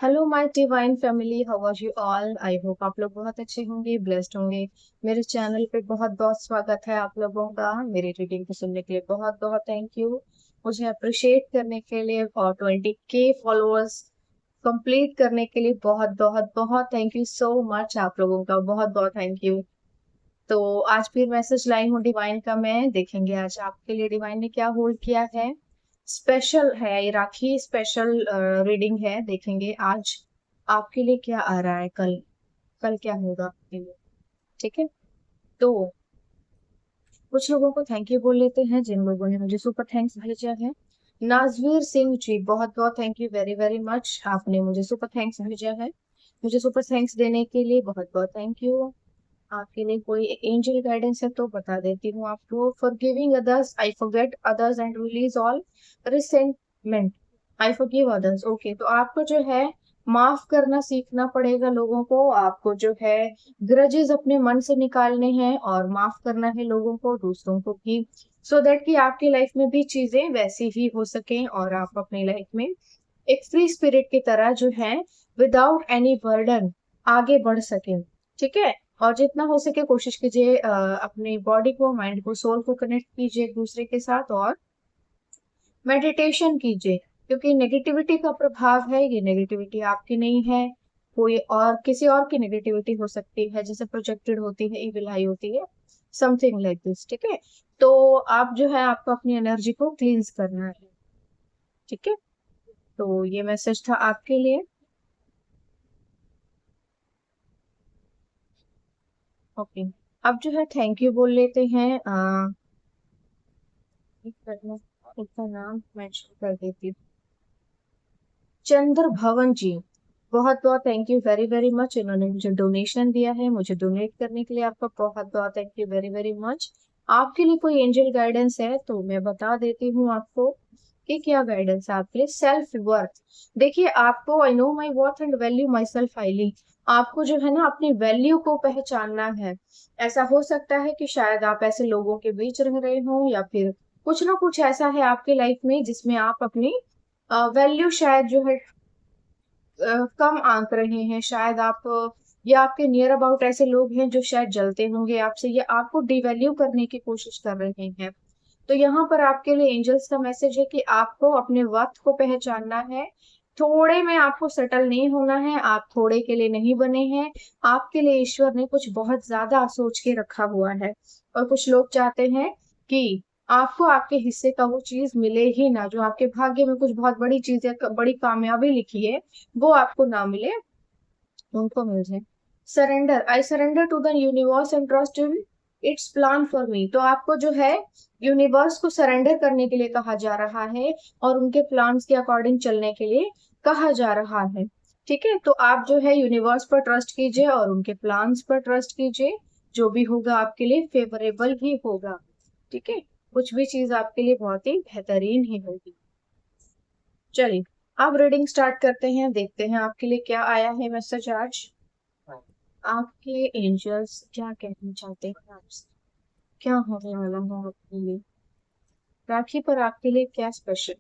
Hello my divine family, how are you all. I hope आप लोग बहुत अच्छे होंगे, ब्लेस्ड होंगे। मेरे चैनल पे बहुत बहुत स्वागत है आप लोगों का। मेरी रीडिंग को सुनने के लिए बहुत बहुत थैंक यू। मुझे अप्रिशिएट करने के लिए और 20K फॉलोअर्स कंप्लीट करने के लिए बहुत बहुत बहुत थैंक यू सो मच। आप लोगों का बहुत बहुत थैंक यू। तो आज फिर मैसेज लाई हूँ डिवाइन का मैं। देखेंगे आज आपके लिए डिवाइन ने क्या होल्ड किया है। स्पेशल है ये राखी, स्पेशल रीडिंग है। देखेंगे आज आपके लिए क्या आ रहा है। कल कल क्या होगा आपके लिए। ठीक है, तो कुछ लोगों को थैंक यू बोल लेते हैं जिन लोगों ने मुझे सुपर थैंक्स भेजा है। नाजवीर सिंह जी, बहुत बहुत thank you, very very much. आपने मुझे सुपर थैंक्स भेजा है। मुझे सुपर थैंक्स देने के लिए बहुत बहुत थैंक यू। आपके लिए कोई एंजल गाइडेंस है तो बता देती हूँ आपको। For giving others I forget others and release all resentment. I forgive others. Okay, तो आपको जो है माफ करना सीखना पड़ेगा लोगों को। आपको जो है ग्रजेस अपने मन से निकालने हैं और माफ करना है लोगों को, दूसरों को भी, सो दैट कि आपकी लाइफ में भी चीजें वैसी ही हो सके और आप अपनी लाइफ में एक फ्री स्पिरिट की तरह जो है विदाउट एनी बर्डन आगे बढ़ सके। ठीक है, और जितना हो सके कोशिश कीजिए अपनी बॉडी को, माइंड को, सोल को कनेक्ट कीजिए एक दूसरे के साथ और मेडिटेशन कीजिए। क्योंकि नेगेटिविटी का प्रभाव है, ये नेगेटिविटी आपकी नहीं है, कोई और किसी और की नेगेटिविटी हो सकती है, जैसे प्रोजेक्टेड होती है, इविल आई होती है, समथिंग लाइक दिस। ठीक है, तो आप जो है आपको अपनी एनर्जी को क्लींस करना है। ठीक है, तो ये मैसेज था आपके लिए। ओके, अब जो है थैंक यू बोल लेते हैं। एक मिनट, उसका नाम मेंशन कर देती हूँ। चंद्र भवन जी, बहुत बहुत thank you, very very much. इन्होंने मुझे डोनेशन दिया है, मुझे डोनेट करने के लिए आपका बहुत बहुत thank you, very very much. आपके लिए कोई एंजल गाइडेंस है तो मैं बता देती हूँ आपको कि क्या गाइडेंस है आपके लिए। सेल्फ वर्थ, देखिए आपको, I know my worth and value my self highly. आपको जो है ना अपनी वैल्यू को पहचानना है। ऐसा हो सकता है कि शायद आप ऐसे लोगों के बीच रह रहे हो या फिर कुछ ना कुछ ऐसा है आपकी लाइफ में जिसमें आप अपनी वैल्यू शायद जो है कम आंक रहे हैं। शायद आप या आपके नियर अबाउट ऐसे लोग हैं जो शायद जलते होंगे आपसे या आपको डिवैल्यू करने की कोशिश कर रहे हैं। तो यहाँ पर आपके लिए एंजल्स का मैसेज है कि आपको अपने वक्त को पहचानना है। थोड़े में आपको सेटल नहीं होना है, आप थोड़े के लिए नहीं बने हैं। आपके लिए ईश्वर ने कुछ बहुत ज्यादा सोच के रखा हुआ है। और कुछ लोग चाहते हैं कि आपको आपके हिस्से का वो चीज मिले ही ना, जो आपके भाग्य में कुछ बहुत बड़ी चीज है, बड़ी कामयाबी लिखी है, वो आपको ना मिले, उनको मिल जाए। Surrender, I surrender to the universe and trust in its plan for me. तो आपको जो है यूनिवर्स को सरेंडर करने के लिए कहा जा रहा है और उनके प्लान्स के अकॉर्डिंग चलने के लिए कहा जा रहा है। ठीक है, तो आप जो है यूनिवर्स पर ट्रस्ट कीजिए और उनके प्लान्स पर ट्रस्ट कीजिए। जो भी होगा आपके लिए फेवरेबल ही होगा। ठीक है, कुछ भी चीज आपके लिए बहुत ही बेहतरीन ही होगी। चलिए, अब रीडिंग स्टार्ट करते हैं, देखते हैं आपके लिए क्या आया है मैसेज आज। आपके एंजल्स क्या कहना चाहते हैं आपसे, क्या होने वाला है आपके लिए राखी पर, आपके लिए क्या स्पेशल।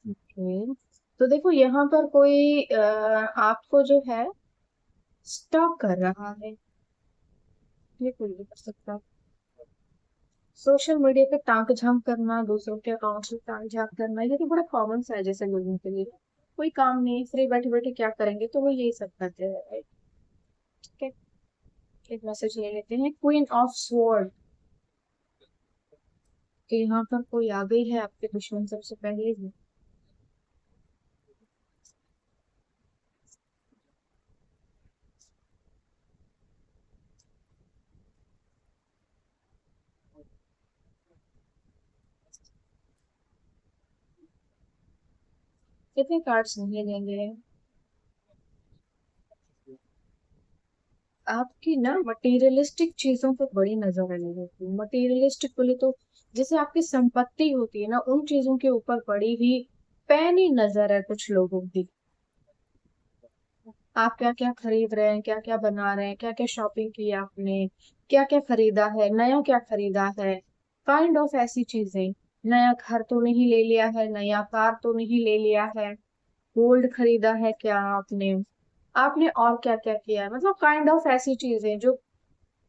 ओके, तो देखो यहाँ पर कोई आपको जो है स्टॉक कर रहा है। ये कोई भी कर सकता है। सोशल मीडिया पे ताक झांक करना, दूसरों के अकाउंट पे ताक झांक करना, ये तो बड़ा कॉमन सा है जैसे लोगों के लिए। कोई काम नहीं, फ्री बैठे बैठे क्या करेंगे, तो वो यही सब करते हैं, right? ठीक है, एक मैसेज ले लेते हैं। क्वीन ऑफ स्वॉर्ड, कि यहाँ पर कोई आ गई है आपके दुश्मन सबसे पहले ही। कितने कार्ड्स नहीं लेंगे। आपकी ना मटेरियलिस्टिक चीजों पर बड़ी नजर रहने होती है। मटेरियलिस्टिक बोले तो जैसे आपकी संपत्ति होती है ना, उन चीजों के ऊपर बड़ी ही पैनी नजर है कुछ लोगों की। आप क्या क्या खरीद रहे हैं, क्या क्या बना रहे हैं, क्या क्या शॉपिंग की आपने, क्या क्या खरीदा है, नया क्या खरीदा है, काइंड ऑफ ऐसी चीजें। नया घर तो नहीं ले लिया है, नया कार तो नहीं ले लिया है, गोल्ड खरीदा है क्या आपने, आपने और क्या क्या किया है, मतलब काइंड ऑफ ऐसी चीजें जो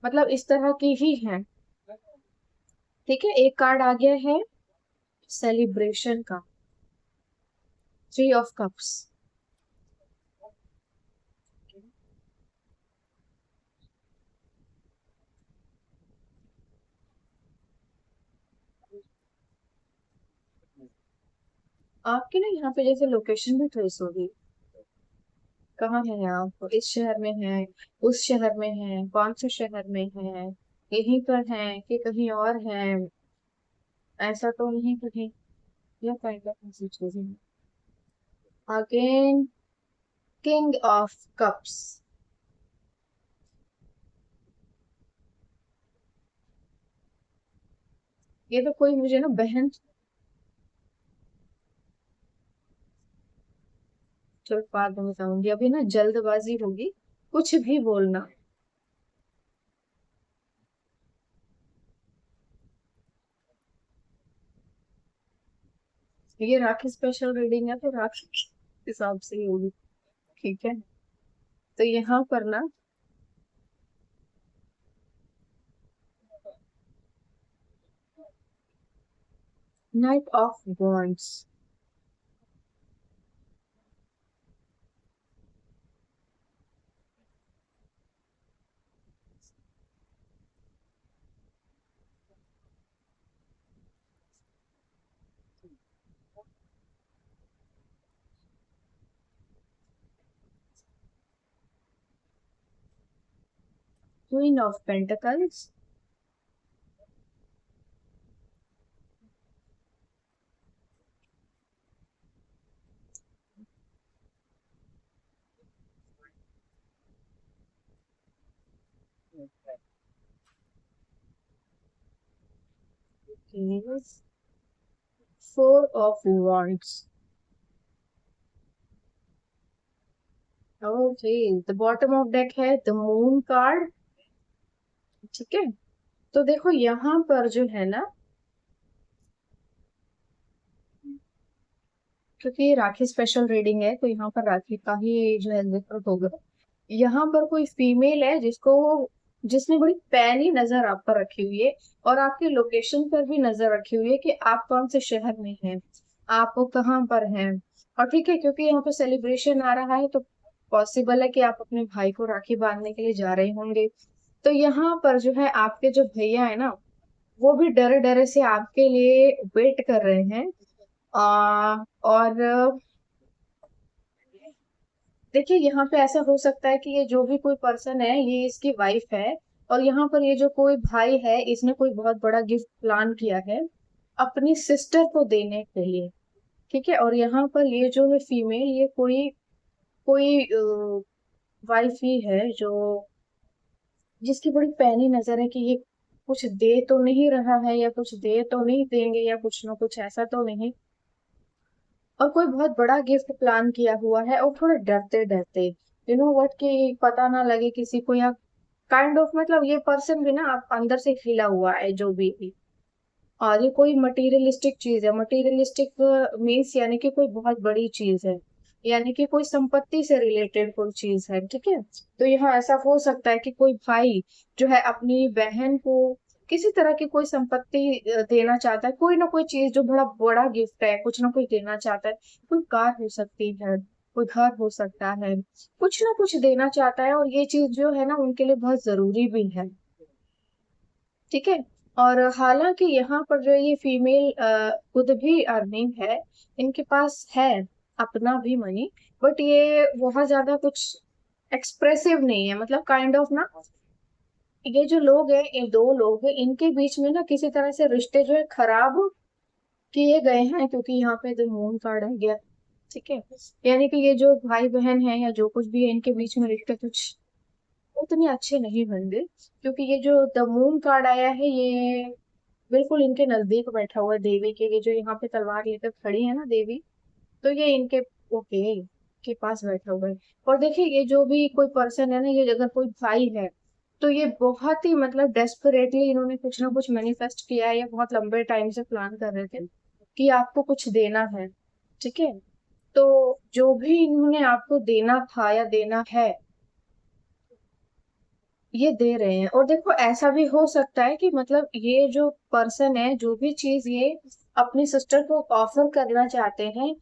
मतलब इस तरह की ही हैं। ठीक है, एक कार्ड आ गया है सेलिब्रेशन का, 3 ऑफ कप्स। आपके ना यहाँ पे जैसे लोकेशन भी ट्रेस होगी, कहाँ है आप, इस शहर में है, उस शहर में है, कौन से शहर में है, यहीं पर है कि कहीं और है, ऐसा तो नहीं कहीं, यह काइंड ऑफ ऐसी चीजें। Again king of cups. ये तो कोई मुझे ना बहन, चलो बाद में बताऊंगी, अभी ना जल्दबाजी होगी, कुछ भी बोलना। ये राखी स्पेशल रीडिंग है तो राखी के हिसाब से ही होगी। ठीक है, तो यहाँ पर ना night of wands, queen of pentacles, four of wands. Okay, the bottom of deck है द मून कार्ड। ठीक है, तो देखो यहाँ पर जो है ना, क्योंकि ये राखी स्पेशल रीडिंग है तो यहाँ पर राखी का ही जो है जिक्र होगा। यहाँ पर कोई फीमेल है जिसको, जिसने बड़ी पैनी नजर आप पर रखी हुई है, और आपकी लोकेशन पर भी नजर रखी हुई है कि आप कौन से शहर में हैं, आप कहाँ पर हैं। और ठीक है, क्योंकि यहाँ पे सेलिब्रेशन आ रहा है तो पॉसिबल है कि आप अपने भाई को राखी बांधने के लिए जा रहे होंगे। तो यहाँ पर जो है आपके जो भैया है ना, वो भी डरे डरे से आपके लिए वेट कर रहे हैं। और देखिए, यहाँ पे ऐसा हो सकता है कि ये जो भी कोई पर्सन है ये इसकी वाइफ है, और यहाँ पर ये जो कोई भाई है इसने कोई बहुत बड़ा गिफ्ट प्लान किया है अपनी सिस्टर को देने के लिए। ठीक है, और यहाँ पर ये जो है फीमेल, ये कोई कोई वाइफ ही है जो, जिसकी बड़ी पैनी नजर है कि ये कुछ दे तो नहीं रहा है, या कुछ दे तो नहीं देंगे, या कुछ ना कुछ ऐसा तो नहीं। और कोई बहुत बड़ा गिफ्ट प्लान किया हुआ है, और थोड़ा डरते डरते, यू नो व्हाट, कि पता ना लगे किसी को, या काइंड ऑफ मतलब ये पर्सन भी ना आप अंदर से खिला हुआ है जो भी है। और ये कोई मटेरियलिस्टिक चीज है, मटेरियलिस्टिक मीन्स यानी कि कोई बहुत बड़ी चीज है, यानी कि कोई संपत्ति से रिलेटेड कोई चीज है। ठीक है, तो यहाँ ऐसा हो सकता है कि कोई भाई जो है अपनी बहन को किसी तरह की कोई संपत्ति देना चाहता है, कोई ना कोई चीज जो बड़ा बड़ा गिफ्ट है, कुछ ना कुछ देना चाहता है। कोई कार हो सकती है, कोई घर हो सकता है, कुछ ना कुछ देना चाहता है, और ये चीज जो है ना उनके लिए बहुत जरूरी भी है। ठीक है, और हालांकि यहाँ पर जो ये फीमेल खुद भी अर्निंग है, इनके पास है अपना भी मनी, बट ये बहुत ज्यादा कुछ एक्सप्रेसिव नहीं है, मतलब काइंड ऑफ ना, ये जो लोग हैं, ये दो लोग हैं, इनके बीच में ना किसी तरह से रिश्ते जो है खराब किए गए हैं, क्योंकि यहाँ पे द मून कार्ड आ गया। ठीक है, यानी कि ये जो भाई बहन है या जो कुछ भी है, इनके बीच में रिश्ते कुछ उतने अच्छे नहीं होंगे, क्योंकि ये जो द मून कार्ड आया है ये बिल्कुल इनके नजदीक बैठा हुआ है देवी के, ये जो यहाँ पे तलवार लेकर खड़ी है ना देवी, तो ये इनके, ओके, के पास बैठा हुआ है। और देखिए ये जो भी कोई पर्सन है ना, ये अगर कोई भाई है तो ये बहुत ही मतलब डेस्परेटली इन्होंने कुछ ना कुछ मैनिफेस्ट किया है, या बहुत लंबे टाइम से प्लान कर रहे थे कि आपको कुछ देना है। ठीक है, तो जो भी इन्होंने आपको देना था या देना है, ये दे रहे हैं। और देखो ऐसा भी हो सकता है कि मतलब ये जो पर्सन है, जो भी चीज ये अपनी सिस्टर को ऑफर करना चाहते हैं,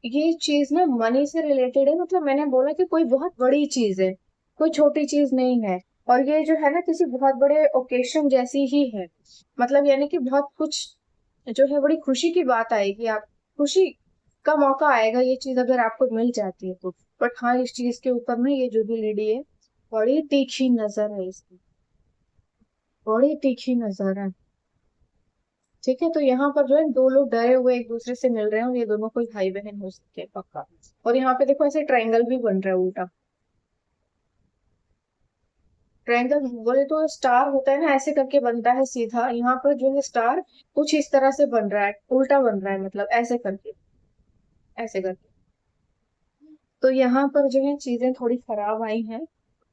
ये चीज ना मनी से रिलेटेड है। मतलब मैंने बोला कि कोई बहुत बड़ी चीज है, कोई छोटी चीज नहीं है। और ये जो है ना किसी बहुत बड़े ओकेशन जैसी ही है। मतलब यानी कि बहुत कुछ जो है बड़ी खुशी की बात आएगी, आप खुशी का मौका आएगा ये चीज अगर आपको मिल जाती है तो। बट हाँ, इस चीज के ऊपर में ये जो भी लेडी है, बड़ी तीखी नजर है इसकी, बड़ी तीखी नजर है। ठीक है, तो यहाँ पर जो है दो लोग डरे हुए एक दूसरे से मिल रहे हैं, और ये दोनों कोई भाई बहन हो सकते हैं पक्का। और यहाँ पे देखो ऐसे ट्रायंगल भी बन रहा है उल्टा। ट्रायंगल बोले तो स्टार होता है ना, ऐसे करके बनता है सीधा, यहाँ पर जो है स्टार कुछ इस तरह से बन रहा है, उल्टा बन रहा है, मतलब ऐसे करके, ऐसे करके। तो यहाँ पर जो है चीजें थोड़ी खराब आई हैं।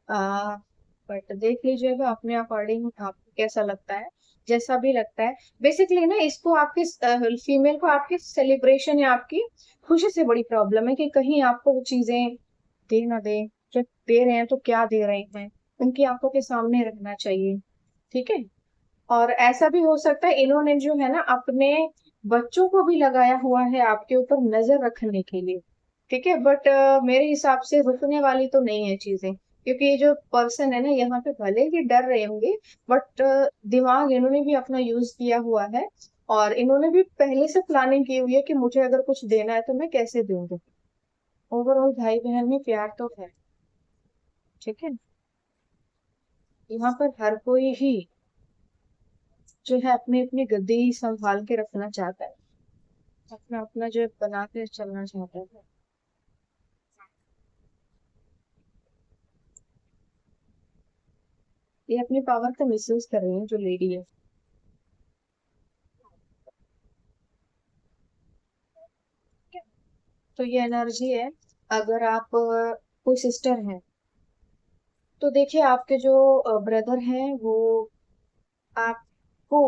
आ बट देख लीजिएगा अपने अकॉर्डिंग, आपको कैसा लगता है, जैसा भी लगता है। बेसिकली ना इसको आपके फीमेल को आपके सेलिब्रेशन या आपकी खुशी से बड़ी प्रॉब्लम है कि कहीं आपको वो चीजें दे ना दे, जब दे रहे हैं तो क्या दे रहे हैं, उनकी आंखों के सामने रखना चाहिए। ठीक है, और ऐसा भी हो सकता है इन्होंने जो है ना अपने बच्चों को भी लगाया हुआ है आपके ऊपर नजर रखने के लिए। ठीक है, बट मेरे हिसाब से रुकने वाली तो नहीं है चीजें, क्योंकि ये जो पर्सन है ना यहाँ पे भले ही डर रहे होंगे, बट दिमाग इन्होंने भी अपना यूज किया हुआ है। और इन्होंने भी पहले से प्लानिंग की हुई है कि मुझे अगर कुछ देना है तो मैं कैसे दूंगा। ओवरऑल भाई बहन में प्यार तो है। ठीक है, यहाँ पर हर कोई ही जो है अपनी अपनी गद्दी संभाल के रखना चाहता है, अपना अपना जो है बना के चलना चाहता है। ये अपनी पावर का मिसयूज कर रही है जो लेडी है। तो ये एनर्जी है। अगर आप कोई सिस्टर हैं तो देखिए आपके जो ब्रदर हैं वो आपको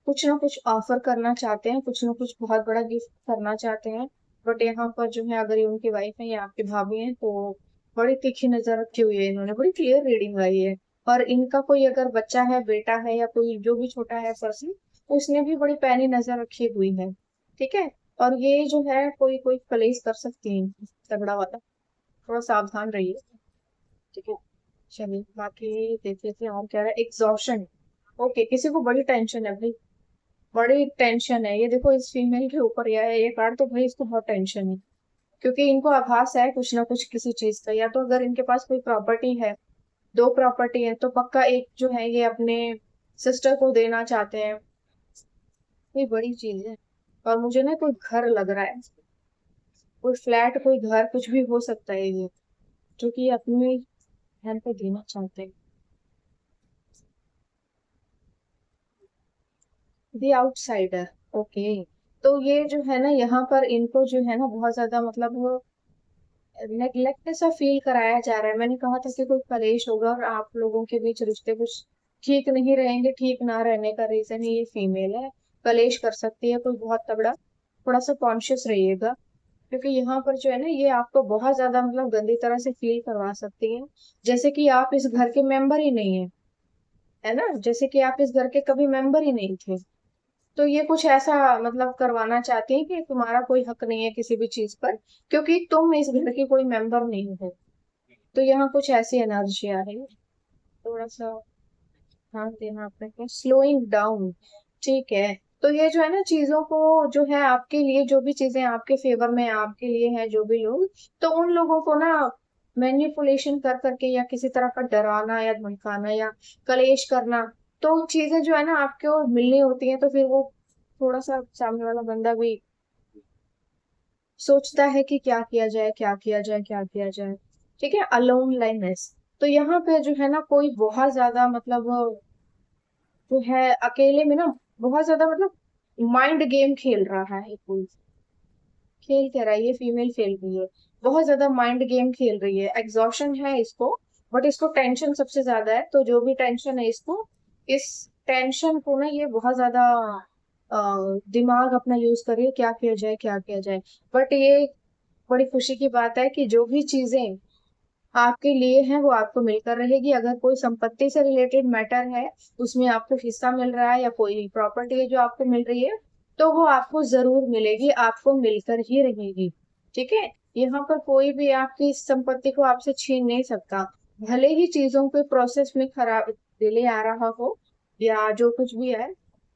कुछ ना कुछ ऑफर करना चाहते हैं, कुछ ना कुछ बहुत बड़ा गिफ्ट करना चाहते हैं। बट यहाँ पर जो है अगर ये उनकी वाइफ है या आपकी भाभी है तो बड़ी तीखी नजर रखी हुई है इन्होंने, बड़ी क्लियर रीडिंग आई है। और इनका कोई अगर बच्चा है, बेटा है, या कोई जो भी छोटा है पर्सन, उसने भी बड़ी पैनी नजर रखी हुई है। ठीक है, और ये जो है कोई कोई कलेश कर सकती है, तगड़ा वाला, थोड़ा सावधान रहिए। ठीक है, चलिए बाकी देख लेते हैं और क्या है। एग्जॉशन, ओके, किसी को बड़ी टेंशन है भाई, बड़ी टेंशन है। ये देखो इस फीमेल के ऊपर या ये कार्ड, तो भाई इसको बहुत टेंशन है, क्योंकि इनको आभास है कुछ ना कुछ किसी चीज का। या तो अगर इनके पास कोई प्रॉपर्टी है, दो प्रॉपर्टी है, तो पक्का एक जो है ये अपने सिस्टर को देना चाहते हैं। कोई बड़ी चीज है। और मुझे ना कोई घर लग रहा है, कोई फ्लैट, कोई घर, कुछ भी हो सकता है ये, जो कि ये अपनी बहन को देना चाहते हैं। The outsider, okay. तो ये जो है ना यहाँ पर इनको जो है ना बहुत ज्यादा मतलब नेग्लेक्ट सा फील कराया जा रहा है। मैंने कहा था कि कोई कलेश होगा और आप लोगों के बीच रिश्ते कुछ ठीक नहीं रहेंगे। ठीक ना रहने का रीजन ही ये फीमेल है, कलेश कर सकती है कोई बहुत तगड़ा। थोड़ा सा कॉन्शियस रहिएगा, क्योंकि यहाँ पर जो है ना ये आपको बहुत ज्यादा मतलब गंदी तरह से फील करवा सकती है, जैसे कि आप इस घर के मेंबर ही नहीं है, है ना, जैसे कि आप इस घर के कभी मेंबर ही नहीं थे। तो ये कुछ ऐसा मतलब करवाना चाहती है कि तुम्हारा कोई हक नहीं है किसी भी चीज पर, क्योंकि तुम इस घर की कोई मेंबर नहीं हो। तो यहाँ कुछ ऐसी एनर्जी आ रही है। थोड़ा सा ध्यान देना अपने, स्लोइंग डाउन। ठीक है, तो ये जो है ना चीजों को जो है आपके लिए, जो भी चीजें आपके फेवर में आपके लिए है, जो भी लोग, तो उन लोगों को ना मैनिपुलेशन कर करके या किसी तरह का डराना या धमकाना या कलेश करना, तो चीजें जो है ना आपके और मिलनी होती हैं, तो फिर वो थोड़ा सा सामने वाला बंदा भी सोचता है कि क्या किया जाए, क्या किया जाए, क्या किया जाए। ठीक है, अलोन लाइनस। तो यहाँ पे जो है ना कोई बहुत ज्यादा मतलब जो है अकेले में ना बहुत ज्यादा मतलब माइंड गेम खेल रहा है कोई। खेल क्या रहा है, ये फीमेल खेल रही है। बहुत ज्यादा माइंड गेम खेल रही है, एग्जॉशन है इसको, बट इसको टेंशन सबसे ज्यादा है। तो जो भी टेंशन है इसको, इस टेंशन को ना ये बहुत ज्यादा दिमाग अपना यूज करिए, क्या किया जाए क्या किया जाए। बट ये बड़ी खुशी की बात है कि जो भी चीजें आपके लिए हैं वो आपको मिलकर रहेगी। अगर कोई संपत्ति से रिलेटेड मैटर है, उसमें आपको हिस्सा मिल रहा है या कोई प्रॉपर्टी है जो आपको मिल रही है, तो वो आपको जरूर मिलेगी, आपको मिलकर ही रहेगी। ठीक है, यहाँ पर कोई भी आपकी इस संपत्ति को आपसे छीन नहीं सकता। भले ही चीजों के प्रोसेस में खराब डिले आ रहा हो या जो कुछ भी है,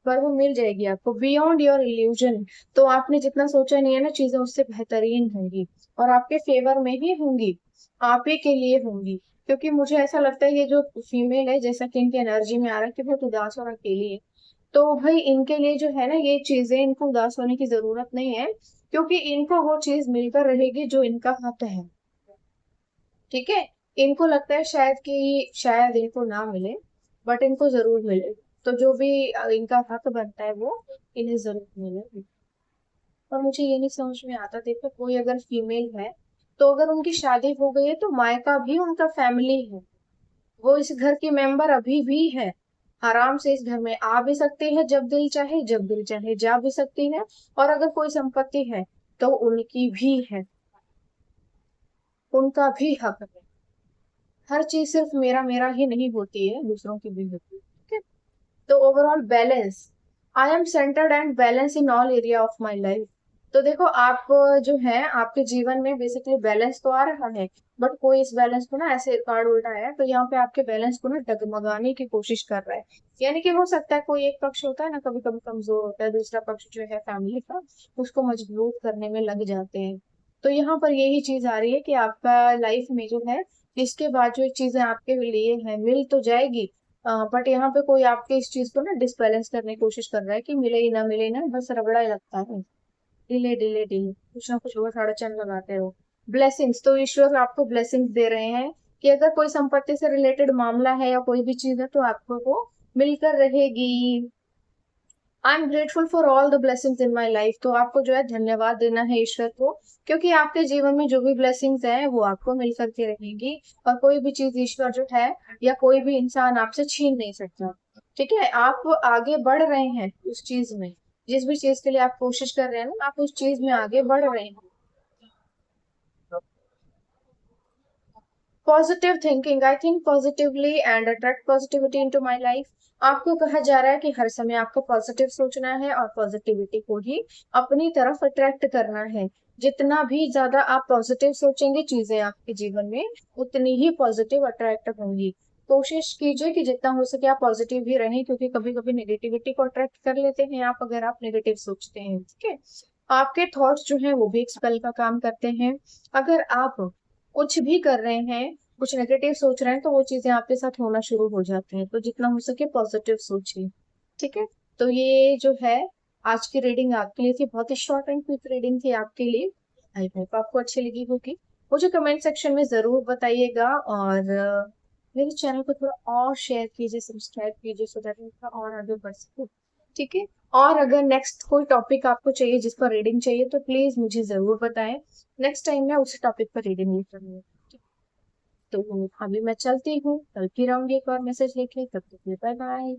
पर वो मिल जाएगी आपको बियॉन्ड योर इल्यूजन। तो आपने जितना सोचा नहीं है ना, चीजें उससे बेहतरीन होंगी और आपके फेवर में ही होंगी, आप ही के लिए होंगी। क्योंकि मुझे ऐसा लगता है ये जो फीमेल है, जैसा कि इनकी एनर्जी में आ रहा है कि बहुत उदास और अकेली है, तो भाई इनके लिए जो है ना ये चीजें, इनको उदास होने की जरूरत नहीं है, क्योंकि इनको वो चीज मिलकर रहेगी जो इनका हक है। ठीक है, इनको लगता है शायद कि शायद इनको ना मिले, बट इनको जरूर मिले। तो जो भी इनका हक बनता है वो इन्हें जरूर मिले। और मुझे ये नहीं समझ में आता, देखो कोई अगर फीमेल है, तो अगर उनकी शादी हो गई है तो मायका भी उनका फैमिली है, वो इस घर की मेंबर अभी भी है। आराम से इस घर में आ भी सकती है, जब दिल चाहे जब दिल चाहे जा भी सकती है। और अगर कोई संपत्ति है तो उनकी भी है, उनका भी हक है। हर चीज सिर्फ मेरा मेरा ही नहीं होती है, दूसरों की भी होती है। ठीक है, तो overall balance, I am centred and balance in all area of my life. तो देखो आप जो है आपके जीवन में बेसिकली बैलेंस तो आ रहा है, बट कोई इस बैलेंस को ना ऐसे कार्ड उल्टा है तो यहाँ पे आपके बैलेंस को ना डगमगाने की कोशिश कर रहा है। यानी कि हो सकता है कोई एक पक्ष होता है ना, कभी कभी कमजोर होता है, दूसरा पक्ष जो है फैमिली का, उसको मजबूत करने में लग जाते हैं। तो यहाँ पर यही चीज आ रही है कि आपका लाइफ में जो है, इसके बाद जो चीजें आपके लिए है मिल तो जाएगी, बट यहाँ पे कोई आपके इस चीज को ना डिसबैलेंस करने की कोशिश कर रहा है कि मिले ही ना, बस रगड़ा ही लगता है, डिले डिले डिले, कुछ ना कुछ होगा, साढ़े चांद लगाते हो। ब्लेसिंग्स, तो ईश्वर आपको ब्लेसिंग्स दे रहे हैं कि अगर कोई संपत्ति से रिलेटेड मामला है या कोई भी चीज है तो आपको वो मिलकर रहेगी। I am grateful for all the blessings in my life. तो आपको जो है धन्यवाद देना है ईश्वर को, क्योंकि आपके जीवन में जो भी ब्लेसिंग्स है वो आपको मिल करके रहेगी। और कोई भी चीज ईश्वर जो है या कोई भी इंसान आपसे छीन नहीं सकता। ठीक है, आप आगे बढ़ रहे हैं उस चीज में, जिस भी चीज के लिए आप कोशिश कर रहे हैं ना, आप उस चीज में आगे बढ़ रहे हैं। Positive thinking, I think positively and attract positivity into my life. आपको कहा जा रहा है कि हर समय आपको पॉजिटिव सोचना है और पॉजिटिविटी को ही अपनी तरफ अट्रैक्ट करना है। जितना भी ज्यादा आप पॉजिटिव सोचेंगे चीजें आपके जीवन में, उतनी ही पॉजिटिव अट्रैक्ट होंगी। कोशिश कीजिए कि जितना हो सके आप पॉजिटिव ही रहें, क्योंकि कभी कभी नेगेटिविटी को अट्रैक्ट कर लेते हैं आप, अगर आप नेगेटिव सोचते हैं। ठीक है, आपके थॉट्स जो हैं वो भी एक स्पेल का काम करते हैं। अगर आप कुछ भी कर रहे हैं, कुछ नेगेटिव सोच रहे हैं, तो वो चीजें आपके साथ होना शुरू हो जाती हैं। तो जितना हो सके पॉजिटिव सोचिए। ठीक है, तो ये जो है आज की रीडिंग आपके लिए थी, बहुत ही शॉर्ट एंड क्विक रीडिंग थी आपके लिए। आई होप आपको अच्छी लगी होगी। मुझे कमेंट सेक्शन में जरूर बताइएगा, और मेरे चैनल को थोड़ा और शेयर कीजिए, सब्सक्राइब कीजिए, सो दैट मैं थोड़ा और आगे बढ़ सकूं। ठीक है, और अगर नेक्स्ट कोई टॉपिक आपको चाहिए जिस पर रीडिंग चाहिए तो प्लीज मुझे जरूर बताएं, नेक्स्ट टाइम मैं उसी टॉपिक पर रीडिंग लेकर आऊंगी। तो अभी मैं चलती हूँ, कल फिर आऊंगी एक और मैसेज लेके, तब तक बाय बाय।